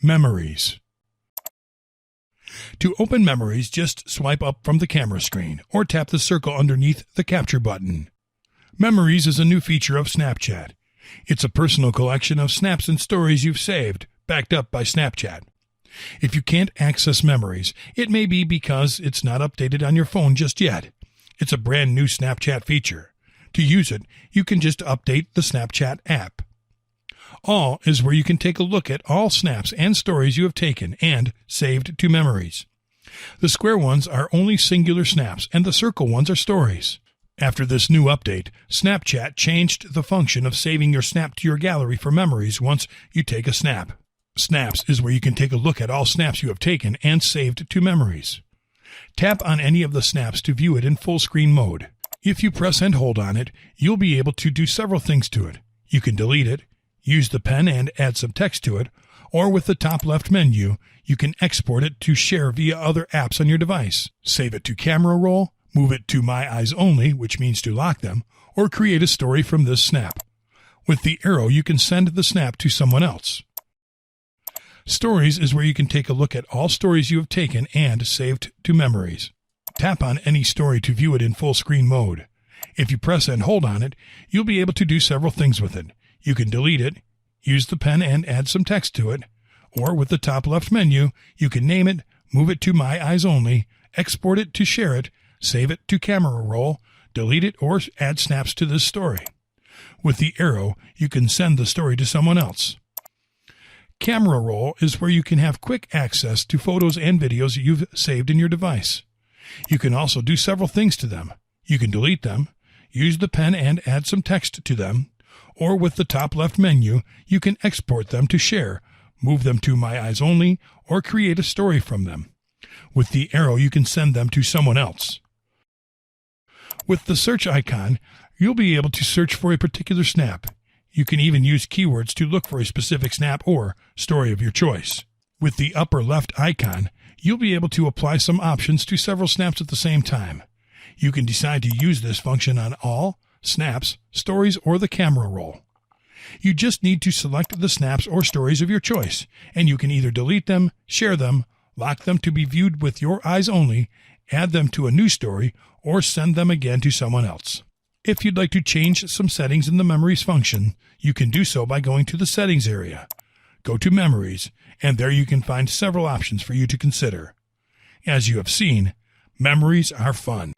Memories. To open Memories, just swipe up from the camera screen or tap the circle underneath the capture button. Memories is a new feature of Snapchat. It's a personal collection of snaps and stories you've saved, backed up by Snapchat. If you can't access Memories, it may be because it's not updated on your phone just yet. It's a brand new Snapchat feature. To use it, you can just update the Snapchat app. All is where you can take a look at all snaps and stories you have taken and saved to Memories. The square ones are only singular snaps and the circle ones are stories. After this new update, Snapchat changed the function of saving your snap to your gallery for Memories once you take a snap. Snaps is where you can take a look at all snaps you have taken and saved to Memories. Tap on any of the snaps to view it in full screen mode. If you press and hold on it, you'll be able to do several things to it. You can delete it, use the pen and add some text to it, or with the top left menu, you can export it to share via other apps on your device. Save it to camera roll, move it to My Eyes Only, which means to lock them, or create a story from this snap. With the arrow, you can send the snap to someone else. Stories is where you can take a look at all stories you have taken and saved to Memories. Tap on any story to view it in full screen mode. If you press and hold on it, you'll be able to do several things with it. You can delete it, use the pen and add some text to it, or with the top left menu, you can name it, move it to My Eyes Only, export it to share it, save it to camera roll, delete it, or add snaps to this story. With the arrow, you can send the story to someone else. Camera roll is where you can have quick access to photos and videos you've saved in your device. You can also do several things to them. You can delete them, use the pen and add some text to them, or with the top left menu, you can export them to share, move them to My Eyes Only, or create a story from them. With the arrow, you can send them to someone else. With the search icon, you'll be able to search for a particular snap. You can even use keywords to look for a specific snap or story of your choice. With the upper left icon, you'll be able to apply some options to several snaps at the same time. You can decide to use this function on all, snaps, stories, or the camera roll. You just need to select the snaps or stories of your choice, and you can either delete them, share them, lock them to be viewed with your eyes only, add them to a new story, or send them again to someone else. If you'd like to change some settings in the Memories function, you can do so by going to the Settings area. Go to Memories, and there you can find several options for you to consider. As you have seen, Memories are fun.